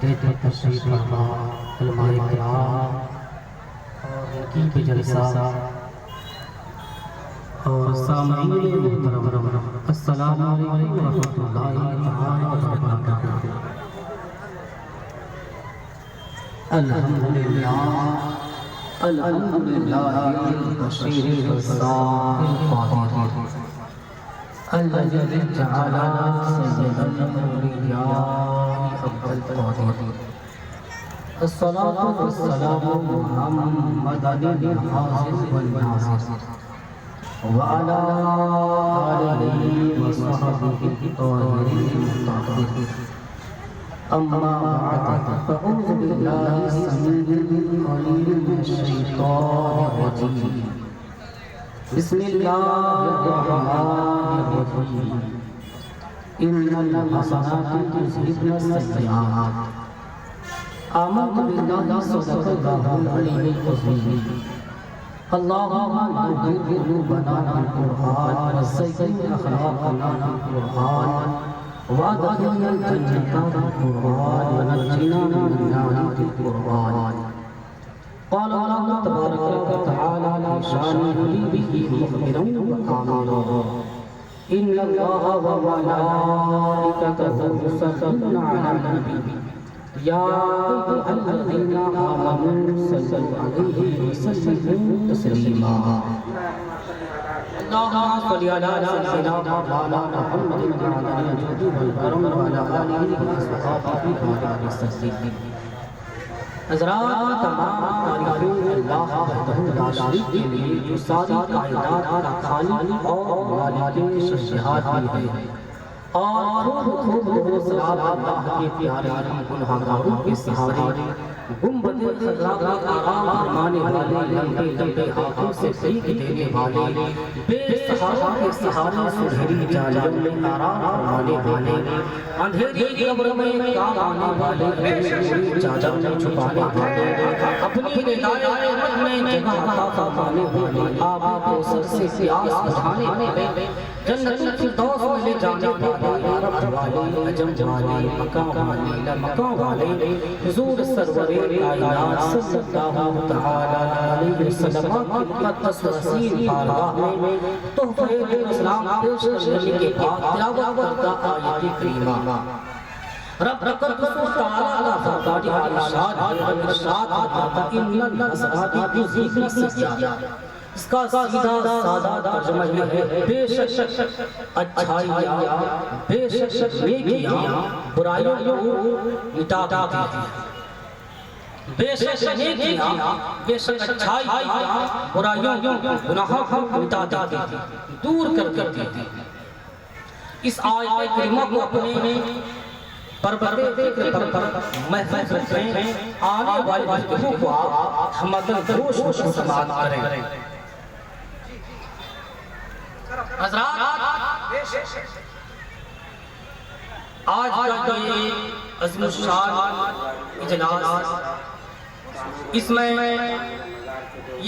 دیتے تشریف فرما علماء کرام اور ان کی جلسہ اور سامعین محترم، السلام علیکم ورحمۃ اللہ وبرکاتہ۔ الحمدللہ البشیر الرزاق القادر الذي جعل سيد الأولياء عبد القادر، الصلاة والسلام محمد الحافظ والناصر وعلى آله وصحبه الطاهرين الطاهرين، أما بعد فأعوذ بالله السميع العليم من الشيطان الرجيم، بسم الله الرحمن الرحيم، إن الحسنات يذهبن السيئات، آمنت بالله صدق الله العلي العظيم، اللهم نور قلوبنا بالقرآن وزين أخلاقنا بالقرآن وأدخلنا الجنة بالقرآن ونجنا من النار بالقرآن۔ قال الله تبارك وتعالى في شأن حبيبه مخبرا وآمرا، إن الله وملائكته يصلون على النبي يا أيها الذين آمنوا صلوا عليه وسلموا تسليما۔ اللهم صل على سيدنا مولانا محمد وعلى الجود والكرم وعلى آله وصحبه وسلم۔ حضرات، تمام تعریفیں اللہ وحدہ لا شریک کے لیے جو ساری کائنات کا خالق اور مالک شجاعت بھی ہے، اور خوب سلام اللہ کے پیارے گنہگاروں کے سہارے گنبد خضرا کا آرام فرمانے والے لمبے لمبے ہاتھوں سے سیکھ دینے والے بے سہارا کے سہارے سنہری جالیوں میں آرام فرمانے والے اندھیری قبر میں کام آنے والے چادر میں چھپانے والے اپنی ندائے رحمت میں جگہ عطا فرمانے والے آب کوثر سے پیاس بجھانے والے جنت الفردوس میں لے جانے والے عرب والے عجم والے مکہ والے لمکہ والے حضور سرور کائنات صلی اللہ تعالی علیہ وسلم کی مقدس رسول بارگاہ میں تحفہ اسلام پیش کرنے کے بعد تلاوت کرتا آیت کریمہ رب قدس تعالی کا فرمان ارشاد آتا ان الحسنات یذہبن السیئات۔ اس کا سیدھا سادہ ترجمہ یہ ہے بے شک اچھائیاں، بے شک نیکیاں برائیوں کو مٹا دیتی ہیں، بے شک نیکیاں، بے شک اچھائیاں برائیوں گناہوں کو مٹا دیتی ہیں، دور کر دیتی ہیں۔ اس آیت کریمہ کو اپنے پربت فکر پر محفوظ رکھیں، آنے والی گفتگو کو آپ ہمدن گوش و سماعت کریں۔ حضرات، آج کا یہ عظیم الشان اجلاس، اس میں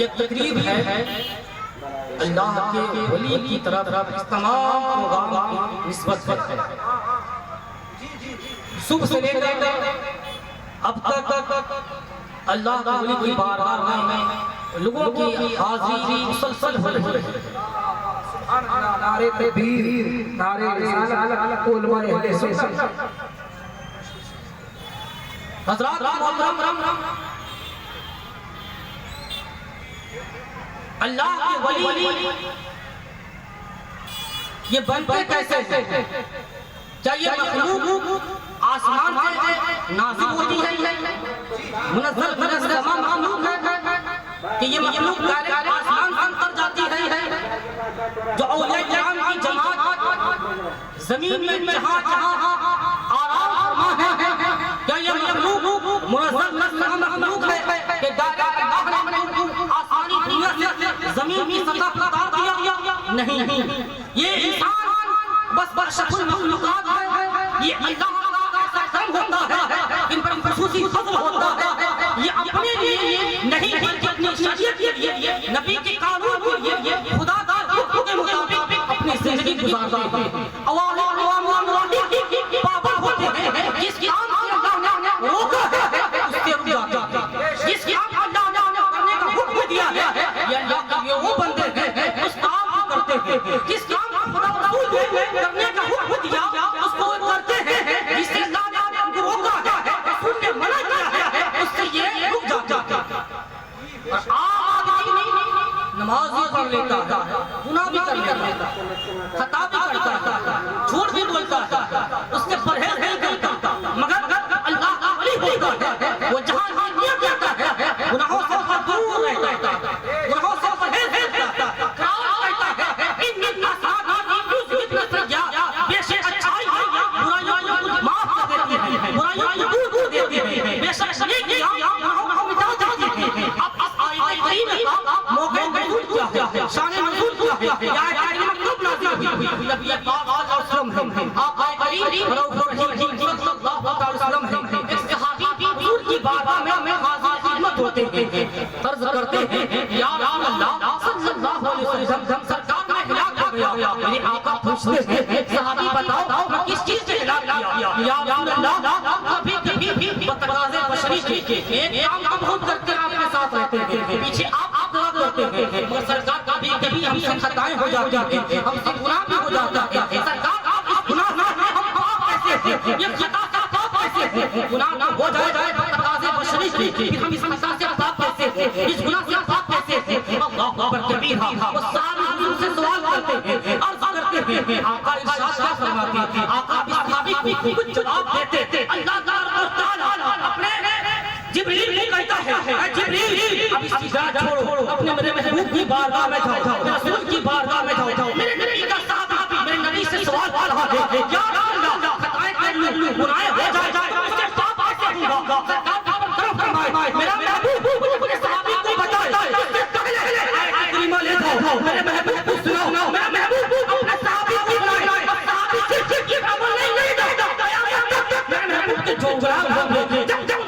یہ تقریب ہے اللہ کے ولی کی طرف اس تمام پروگرام کی نسبت ہے۔ صبح سے لے کر اب تک اللہ کے ولی کی بارگاہ میں لوگوں کی حاضری مسلسل ہو رہی ہے۔ نعرے تکبیر، نعرے رسالت، علماء اہل سنت۔ حضرات محترم، اللہ کے ولی یہ بنتے کیسے ہیں؟ کیا یہ مخلوق آسمان سے نازل ہوتی ہے؟ منزل تمام مخلوق ہے کہ یہ مخلوق ڈائریکٹ آسمان سے اتر جاتی ہے؟ جو اولیاء کرام کی جماعت زمین میں جہاں جہاں آرام فرما ہے، کیا یہ مخلوق منزل مخلوق ہے کہ ڈائریکٹ اللہ نے آسمانی دنیا سے زمین کی سطح پر اتار دیا؟ نہیں، یہ انسان بس برشک المخلوقات ہے، یہ اللہ کا کرم ہوتا ہے، ان پر خصوصی فضل ہوتا ہے، یہ اپنے لیے نہیں بلکہ اپنی شریعت کے لیے، نبی کے قانون کے لیے، خدا کا حکم کے مطابق اپنی زندگی گزارتا ہے۔ عوام پابند ہوتے ہیں، جس کام سے اللہ نے جس کام کو خدا رسول نے کرنے کا حکم دیا اس کو وہ کرتے ہیں، جس سے اللہ نے ان کو روکا ہے، رسول نے منع کیا ہے، اس سے یہ رک جاتے ہیں۔ اور عام آدمی نماز بھی پڑھ لیتا ہے، گناہ بھی کر لیتا ہے، خطا بھی کرتا ہے، جھوٹ بھی بولتا ہے، اس سے پرہیز نہیں کرتا، مگر اللہ کا ولی ہوتا ہے، وہ جہاں نیت کرتا ہے گناہوں سے دور رہتا ہے، گناہوں سے پرہیز کرتا ہے، کرتا ہے ان بے شک اچھائی ہے، برائیوں کو معاف کر دیتی ہے، برائیوں کو دور کر دیتی ہے، بے شک نیک کیا گناہوں کو مٹا دیتی ہے۔ اب اس آیت کریمہ کا موقع نزول کیا ہے، شان نزول کیا ہے، یہ آیت کریمہ کب نازل ہوئی؟ نبی پاک صلی اللہ علیہ وسلم ہے، آقا کریم رؤوف الرحیم صلی اللہ علیہ وسلم ہے، ایک صحابی حضور کی بارگاہ میں حاضر خدمت ہوتے ہیں، عرض کرتے ہیں یا رسول اللہ صلی اللہ علیہ وسلم سرکار میں ہلاک ہو گیا، میرے آقا پوچھتے ہیں صحابی بتاؤ میں کس چیز سے ہلاک کیا؟ یا رسول اللہ کبھی کبھی بتقاضے بشری کے ایک کام ہم خود کرتے ہیں، آپ کے ساتھ رہتے ہیں، پیچھے آپ دعا کرتے ہیں، مگر سرکار کبھی کبھی ہم سے خطائیں ہو جاتی ہیں، ہم سے گناہ بھی ہو جاتا ہے، سرکار آپ اس گناہ میں ہم پاک کیسے ہیں؟ یہ خطا کا پاک کیسے ہیں؟ گناہ نہ ہو جائے بتقاضے بشری کے، پھر ہم اس خطا سے پاک کیسے ہیں؟ اس گناہ سے پاک کیسے ہیں؟ اللہ اکبر کبیرہ، وہ سارے حضور سے سوال کرتے ہیں، عرض کرتے ہیں، آقا ارشاد کیا فرماتے ہیں؟ آقا اس صحابی کو کچھ جواب دیتے تھے، اللہ تعالیٰ اپنے جبریل کو کہتا ہے اے جبریل اب اس کی جان چھوڑو، اپنے میرے محبوب کی بارگاہ میں جاؤ، رسول کی بارگاہ میں جاؤ، میرے نبی کا صحابی میرے نبی سے سوال کر رہا ہے، یا رسول اللہ خطائیں کر لوں، گناہ ہو جائے اس سے پاک کیسے ہوں گا؟ سرکار طرف فرمائے میرا محبوب اپنے صحابی کو بتائے، اس سے پہلے آیت کریمہ لے جاؤ، میرے محبوب کو سناؤ، میرا محبوب اپنے صحابی کو بتائے، صحابی کی عمل نہیں دیتا، میرے محبوب کے جو غلام ہوں جب کبھی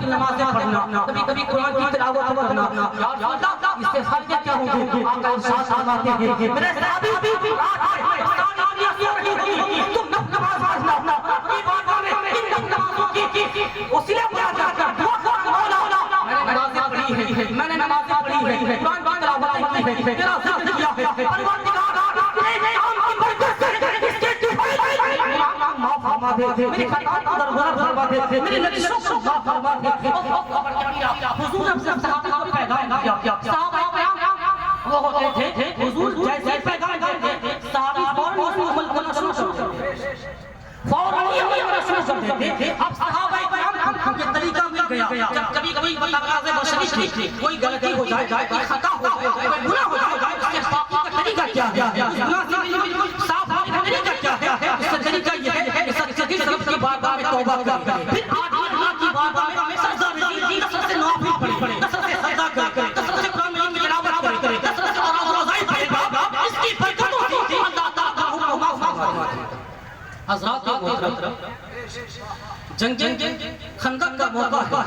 نمازیں پڑھنا، کبھی قرآن کی تلاوت کرنا، اس سے فرق کیا ہوگی؟ آقا ارشاد فرماتے ہیں میرے صحابی تم نماز پڑھنا، اپنی بارگاہ میں ان نمازوں کی وسیلہ بنا کر دعا کر مولا میں نے نمازیں پڑھی ہیں، میں نے نمازیں پڑھی ہیں، قرآن کی تلاوت کی ہے، تیرا ذکر کیا ہے، پروردگار میری خطاؤں کو درگزر فرما دے، میری نقشوں کو معاف فرما دے۔ حضور نے صحابہ کو پیغام کیا، صحابہ وہ ہوتے تھے حضور جیسے پیغام دیتے صحابی فوراً عمل کرنا شروع کرتے، فوراً عمل کرنا شروع کرتے تھے۔ اب صحابہ کرام یہ طریقہ مل گیا، جب کبھی کبھی تقاضے بشری کی کوئی غلطی ہو جائے، کوئی خطا ہو جائے، کوئی گناہ ہو جائے، اس کے پاکی کا طریقہ کیا ہے؟ اس گناہ سے بالکل صاف ہونے کا طریقہ کیا ہے؟ اس کا طریقہ یہ ہے کہ سچی طرف کی بارگاہ میں توبہ کرے، پھر آدمی اللہ کی بارگاہ میں سجدہ رسی، کثرت سے نوافل پڑھے، کثرت سے سجدہ کرے، کثرت سے قرآن مجید کی تلاوت کرے، کثرت سے قرآن روزائے پڑھے، اس کی برکت ہوتی ہے، اللہ تعالیٰ حکم معاف فرما دیتا ہے۔ حضرات محترم، جنگ خندق کا موقع ہے،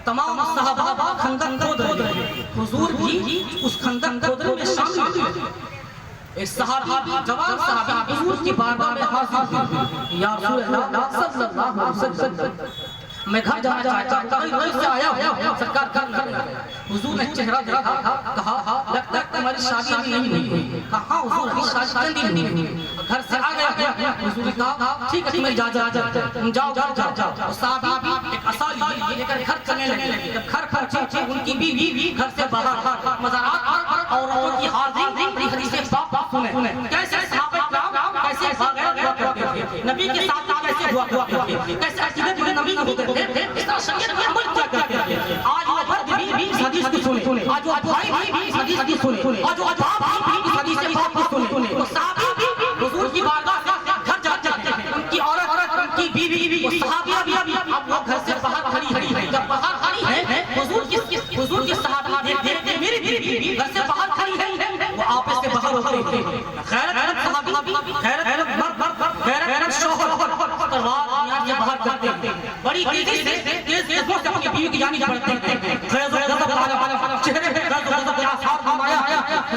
تمام صحابہ خندق کھود رہے ہیں، حضور بھی اس خندق کھودنے میں شامل ہوئے۔ ایک صحابی جوان صحابی حضور کی بارگاہ میں حاضر ہوئے، یا رسول اللہ صلی اللہ علیہ وسلم میں گھر جانا چاہتا ہوں، سے آیا سرکار گھر حضور نے چہرہ دیکھا، کہا لگتا ہے تمہاری شادی ابھی نہیں ہوئی. کہاں حضور ابھی شادی نہیں ہوئی. گھر سے آ گیا حضور نے کہا ٹھیک ہے تمہیں جاؤ جاؤ. صحابی ایک عصا لے کر گھر چلنے لگے. جب گھر پہنچے ان کی بیوی گھر سے باہر مزارات اور عورتوں کی حاضری حدیث پاک سنیں کیسے صحابہ کرام کیسے بھاگے نبی کے ساتھ کیسے ہوا کرتے کیسے عقیدت میں نبی ہوتے تھے اس طرح شریعت میں عمل کیا کرتے تھے. آج وہ مرد بھی اس حدیث کو سنے، آج وہ بھائی بھی اس حدیث کو سنے، آج وہ باپ بھی اس حدیث پاک کو سنے. وہ صحابی بھی حضور کی بارگاہ سے گھر جاتے ہیں، ان کی عورت ان کی بیوی وہ صحابیہ بھی اب وہ گھر سے باہر کھڑی ہے. جب باہر کھڑی ہے حضور کی صحابہ دیکھتے میری بیوی گھر سے باہر کھڑی ہے، وہ آپس سے باہر ہوتے ہیں. غیرت صحابی غیرت مرد غیرت شوہر تلوار دنیا سے باہر کرتے ہیں، بڑی تیزی سے تیز قدموں سے اپنی بیوی کی جانب بڑھتے ہیں. غیظ و غضب والا چہرے پہ غیظ و غضب کے آثار نمایا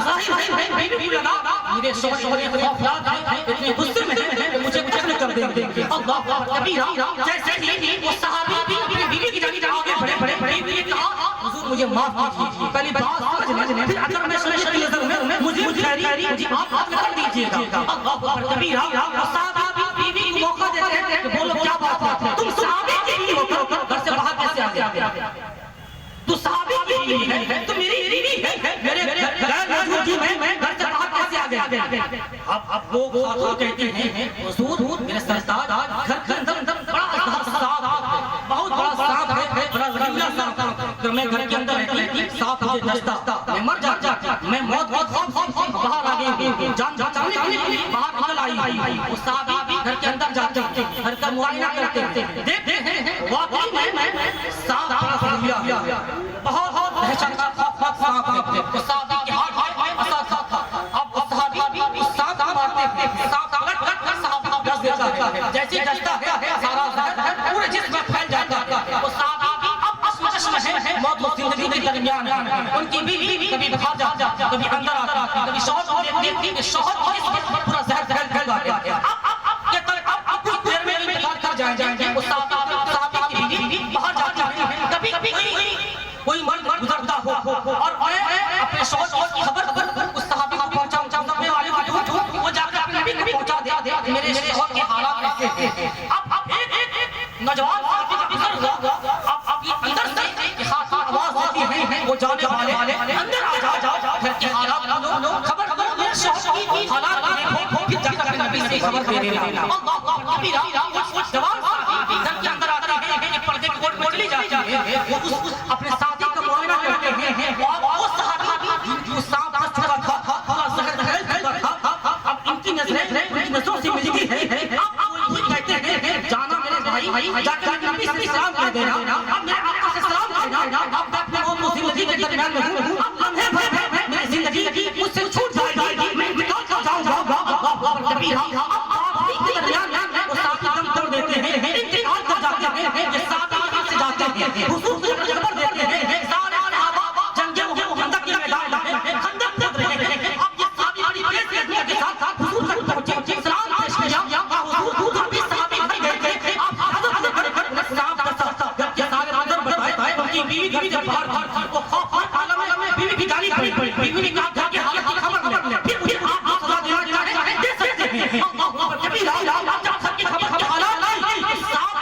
ظاہر ہے بیوی لگا میرے شوہر کے خوف یاد ہے اتنے غصے میں ہے مجھے قتل کر دیں گے. اللہ کبیرہ جیسے ہی وہ صحابی بھی اپنی بیوی کی جانب آگے بڑھے بیوی نے کہا حضور مجھے معاف کیجیے. پہلی بات سمجھ لیں پھر اگر میں شرعی نظر میں مجھے خیری آپ کر دیجیے گا. اللہ کبیرہ وہ صحابی بیوی کو موقع دیتے ہیں کہ بولو کیا بات ہے تم صحابی کی بیوی ہو کر گھر سے باہر کیسے آ گیا؟ تو صحابی کی بیوی ہے تو میری بیوی ہے میرے غیر موجودگی میں گھر سے باہر کیسے آ گیا؟ اب وہ خاتون کہتی ہیں حضور میرے سرتاج گھر کے اندر بڑا صاف بہت بڑا صاف ہے بڑا زہریلا صاف ہے. میں گھر کے اندر رہتی صاف مجھے دستا میں مر جاتا میں موت خوف باہر آ گئی جان بچانے کے لیے باہر نکل آئی. وہ صحابی گھر کے اندر جاتے گھر کا معائنہ کرتے دیکھتے ہیں واقعی میں صاف زہریلا بہت دہشت خوفناک صاف ہے. وہ صحابی کے ہاتھ عصا تھا. اب وہ صحابی اس صاف کو مارتے صاف لٹ کر صحابی ڈس دیتا ہے. جیسے ڈستا ہے سارا زہر پورے جسم میں پھیل جاتا ہے. وہ صحابی اب اسم ہے موت و زندگی کے درمیان ان کی بیوی کبھی باہر جاتی کبھی اندر آتی کبھی شوہر کو دیکھتی کہ شوہر کی پورا زہر پھیل جاتا ہے. اب کچھ دیر میں انتقال کر جائیں گے. وہ صحابی کی بیوی باہر جاتی ہے. کبھی کوئی مرد گزرتا ہو اور میں اپنے شوہر کی خبر اس صحابی کو پہنچاؤں والے کو وہ جا کر اپنے نبی کو پہنچا دے میرے شوہر کے حالات ایسے ہیں. اب ایک نوجوان صحابی کا ذکر ہوا. اب یہ اندر سے خاص آواز ہوتی ہے وہ جانے والے اندر آ جاؤ گھر کے حالات لو خبر دو میرے شوہر کی حالات دیکھو پھر جا کر اپنے نبی سے خبر دے دینا. اللہ کبیرہ وہ جوان صحابی گھر کے اندر آتے ہیں ایک پردے کی کوٹ لی جاتی ہے. وہ اپنے ساتھی کا معائنہ کرتے ہیں. وہ صحابی جو صاف دست چکا تھا زہر پھیل چکا تھا. اب ان کی نظروں سے ملتی ہے. اب وہ کہتے ہیں جانا میرے بھائی جا کر نبی سے سلام کر دینا. اب میرے آقا سے سلام کر دینا. اب میں اپنے موت و زندگی کے درمیان میں ہوں. اب لمحے بھر میری زندگی مجھ سے چھوٹ جائے گی میں نکال کر جاؤں گا. کبیرہ اب کے درمیان وہ صحابی دم توڑ دیتے ہیں انتقال کر جاتے ہیں. یہ صحابی یہاں سے جاتے ہیں حضور سے خبر دیتے ہیں سارے صحابہ جنگ خندق کے میدان میں خندق کھود رہے ہیں. اب یہ صحابی بڑی تیز قدمی کے ساتھ حضور تک پہنچے سلام پیش کیا. حضور بھی صحابی بن گئے تھے. اب حضرت نے کھڑے کر سلام کرتا جب کے سارے منظر بتائے ان کی بیوی جب باہر وہ خوف عالم میں بیوی کی گالی پڑی. بیوی نے کہا گھر کے حالت کی خبر لے پھر آپ سزا دینا چاہیں دے سکتے ہیں. اللہ کبیرہ جب سب کی خبر کے حالات آئی صاف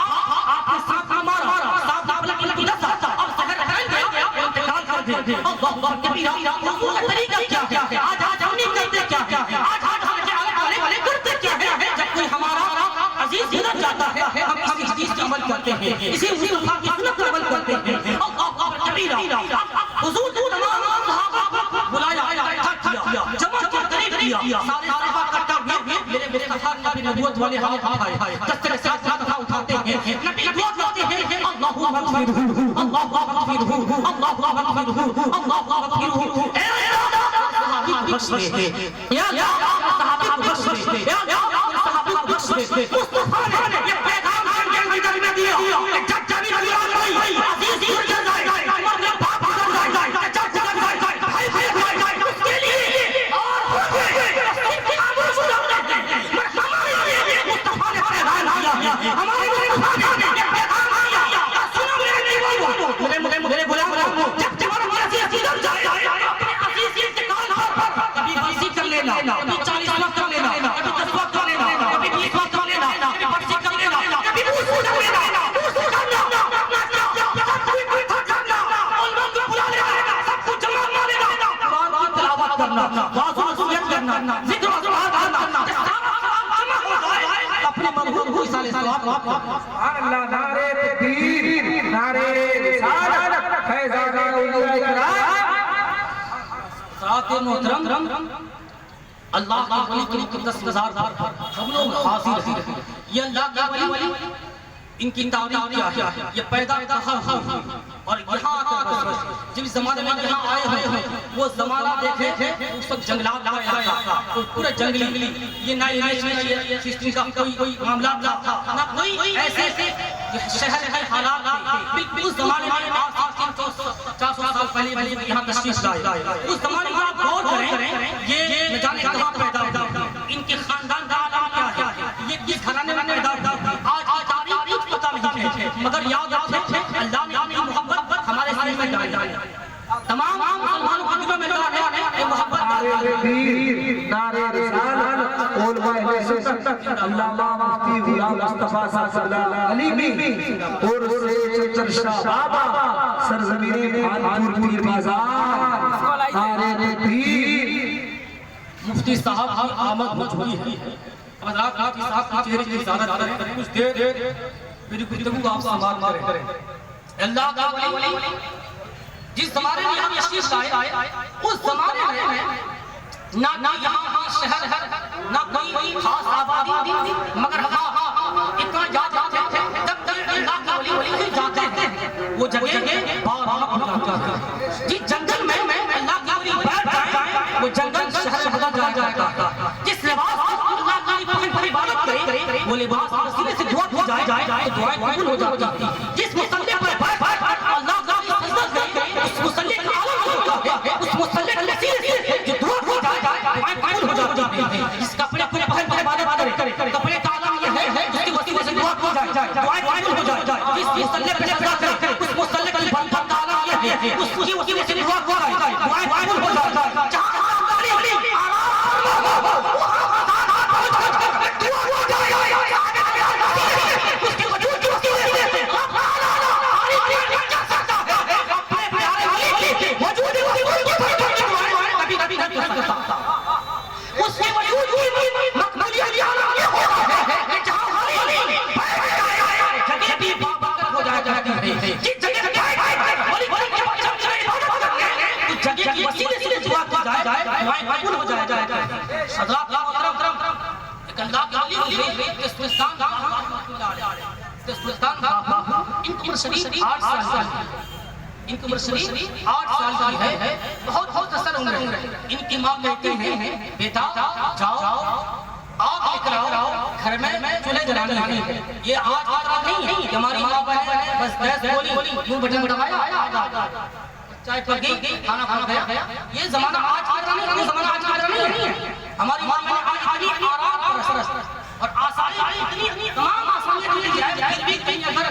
آپ نے صاف مارا صاف آپ نے کی دسا اب زہر پھیل گیا انتقال کر دے. اللہ کبیرہ حضور کا طریقہ کیا ہے؟ آج ہم نہیں کرتے کیا ہے؟ آج ہم کے آنے والے کرتے کیا ہے؟ جب کوئی ہمارا عزیز گزر جاتا ہے ہم اس حدیث پر عمل کرتے ہیں اسی مصطفیٰ کی سنت پر عمل کرتے ہیں. اللہ کبیرہ حضور تمام صحابہ کو بلایا کیا جمع کر قریب کیا سارے صحابہ اکٹھا ہوئے میرے مصطفیٰ کی نبوت والے ہاتھ اٹھائے دستے ساتھ اٹھاتے ہیں نبی دعا کرتے ہیں اللہم اغفرہ اللہم اغفرہ اللہم اغفرہ اللہم اغفرہ. اے اللہ صحابی کو بخش دے یا اللہ صحابی کو بخش دے یا اللہ صحابی کو بخش دے. مصطفیٰ نے یہ پیغام جنگ کے میں دیا جب جبھی بھائی عزیز گزر جائے اور باپ گزر جائے جب گزر جائے بھائی بھائی اس کے لیے اور ہمارے لیے مصطفیٰ نے پیغام دیا ہمارے لیے پیغام دیا کبھی 40 وقت کر لینا، کبھی 10 وقت کر لینا، کبھی 20 وقت کر لینا، کبھی پرچی کر لینا، کبھی وضو کر لینا، وضو کرنا، سب کچھ جمع کر لینا، قرآن کی تلاوت کرنا، واضح وصولیت کرنا، ذکر و سبحان کرنا، جمع ہو جائے اپنے مرحوم کو سال ثواب۔ سبحان اللہ، نعرہ تکبیر، نعرہ رسالت، فیضان اولیاء کرام۔ ساتھ محترم، اللہ کے ولی کی مقدس مزار ہم لوگ حاضر ہیں۔ یہ اللہ کے ولی ان کی تعریف کیا ہے، یہ پیدا کہاں ہوئی اور یہاں آ کر جب زمانے میں یہاں آئے ہیں وہ زمانہ دیکھے تھے اس وقت جنگلات کا علاقہ تھا، پورے جنگلی، یہ نہ سسٹم کا کوئی معاملہ تھا، نہ کوئی ایسے شہر ہے حالات تھے۔ اس زمانے میں 400 سال پہلے یہاں تشریف لائے، اس زمانے میں آپ غور کریں یہ نہ جانے کہاں پیدا ہوئے، ان کے خاندان کا عالم کیا ہے، یہ کس گھرانے میں پیدا ہوئے، آج کی تاریخ کچھ پتہ نہیں ہے، مگر یاد رکھیں اللہ نے اپنی محبت ہمارے دل میں ڈالی ہے۔ تمام مسلمانوں کے دلوں میں اللہ نے محبت ڈالی ہے۔ نعرہ تکبیر، نعرہ رسالت، علماء اہل سنت، علامہ مفتی غلام مصطفیٰ صاحب علی بھی اور سے چرشا بابا سرزمین خانپور پیر بازار۔ نعرہ تکبیر۔ مفتی صاحب کی آمد مجھ ہوئی ہے، حضرات مفتی صاحب کی چہرے کی زیادت کریں، کچھ دیر میری گفتگو آپ سماعت کریں۔ اللہ کا ولی جس زمانے میں ہم تشریف لائے اس زمانے میں نہ یہاں شہر ہے نہ کوئی خاص آبادی، مگر ہاں اتنا یاد رکھتے تھے جب تک اللہ کا ولی جاتے ہیں وہ جگہ بار بار جاتے ہیں۔ جس جنگل میں اللہ کا ولی بیٹھ جائے وہ جنگل شہر سے بدل جائے گا، جس لباس اللہ کا ولی پر عبادت کرے وہ لباس وسیلے سے دعا کی جائے تو دعائیں قبول ہو جاتی ہیں۔ جس مصلی پر بیٹھ اللہ کا سجدہ کرے اس مصلی کا عالم ہوتا ہے، اس مصلی کے وسیلے سے جو دعا کی جائے دعائیں قبول ہو جاتی ہیں۔ جس کپڑے پہن کر عبادت کرے کپڑے کا عالم یہ ہے جس کے وسیلے سے دعا کی جائے دعائیں قبول ہو جاتی ہیں۔ جس مصلی پر سجدہ کرے اس مصلی کا عالم یہ ہے اس کی وسیلے سے دعا کی جائے دعائیں قبول ہو جاتی ہیں۔ جہاں اللہ کا ولی ان کی عمر شریف 8 سال کی ہے، بہت اثر عمر ہے۔ ان کی ماں کہتے ہیں بیٹا جاؤ آگ لے کر آؤ، گھر میں چولہے جلانے ہیں۔ یہ آج کی بات نہیں ہے، ہماری ماں بہن بس گیس بولی یوں بٹن دبایا چائے پک گئی کھانا کھا گیا۔ یہ زمانہ آج کی طرح نہیں ہے، زمانہ آج کی طرح نہیں ہے۔ ہماری ماں بہن آج اتنی آرام اور آسانی اتنی تمام آسانیاں دی ہے، پھر بھی کہیں اگر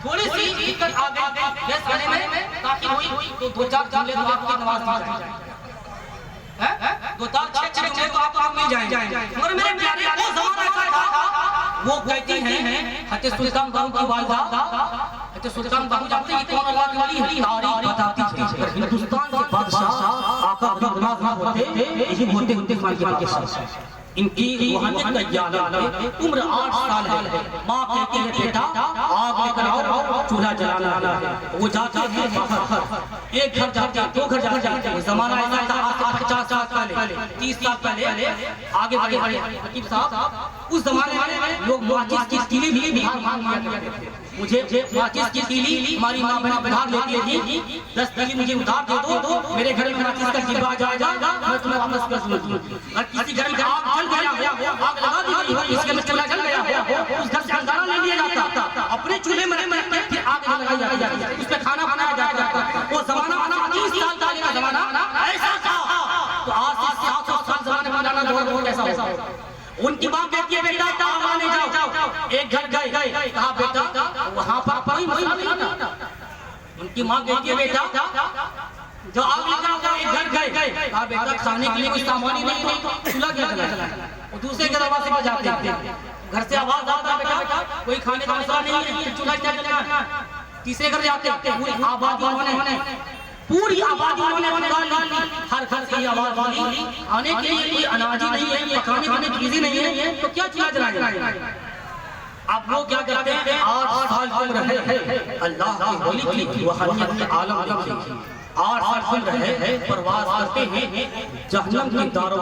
تھوڑی سی دقت آ گئی گیس آنے میں تاکہ ہوئی تو 2-4 چولہے تو آپ کی نماز پڑھ جائے، 2-4 چولہے تو آپ کو مل جائیں۔ مگر میرے پیارے وہ زمانہ ایسا تھا، وہ کہتی ہیں حضرت سلطان بہو کی والدہ، حضرت سلطان بہو جانتے ہیں کون اللہ کے ولی ہیں، تاریخ بتاتی تھی ہندوستان کے بادشاہ آقا غریب نواز نہ ہوتے یہی ہوتے ہندوستان کے بادشاہ۔ ان کی روحانیت کا اعلان ہے، عمر 8 سال ہے۔ ماں کہتی ہے بیٹا آگ لے کر آؤ، چولہا جلانا ہے۔ وہ جاتے ہیں باہر، ایک گھر جاتے ہیں، 2 گھر جاتے ہیں۔ زمانہ ایسا تھا آج سے 50 سال پہلے، 30 سال پہلے آگے بڑھے حکیم صاحب، اس زمانے میں لوگ ماچس کی تیلی بھی مانگ کرتے تھے۔ مجھے ماچس کی تیلی ہماری ماں بہن ادھار لیتی تھی، 10 تیلی مجھے ادھار دے دو، میرے گھر میں ماچس کا ڈبہ آ جائے گا، میں تمہیں واپس کر دوں گی۔ اور کسی گھر میں آگ جل گیا، آگ لگا دی گئی ہو، اس گھر میں چولہا جل گیا ہو، اس گھر سے ہنگامہ لے لیا جاتا، اپنے چولہے میں پھر آگ لگائی جاتی، اس پہ کھانا بنایا جاتا۔ وہ زمانہ 30 سال پہلے کا زمانہ ایسا تھا، تو آج سے 700 سال زمانے میں جانا دور کیسا ہوگا۔ ان کی ماں کہتی ہے بیٹا آنے جاؤ، ایک گھر گئے، کہا بیٹا وہاں پر کوئی مسئلہ نہیں تھا۔ ان کی ماں کہتی ہے بیٹا جو آگ لگا ایک گھر گئے، کہا بیٹا کھانے کے لیے کوئی سامان ہی نہیں، چولہا کیا جلانا؟ وہ دوسرے کے دروازے پر جاتے ہیں، گھر سے آواز آتا ہے بیٹا کوئی کھانے کا مسئلہ نہیں ہے، پھر چولہا کیا جلانا؟ تیسرے گھر جاتے ہیں، پوری آبادی انہوں نے پکا لی، ہر گھر سے یہ آواز آئی آنے کے لیے کوئی اناج ہی نہیں ہے، پکانے کے لیے چیزیں نہیں ہے، تو کیا چولہا جلائیں؟ اب وہ کیا کہتے ہیں 8 سال عمر ہے اللہ کی ولی کی روحانیت کے عالم میں 8 سال عمر ہے پرواز کرتے ہیں جہنم کی داروں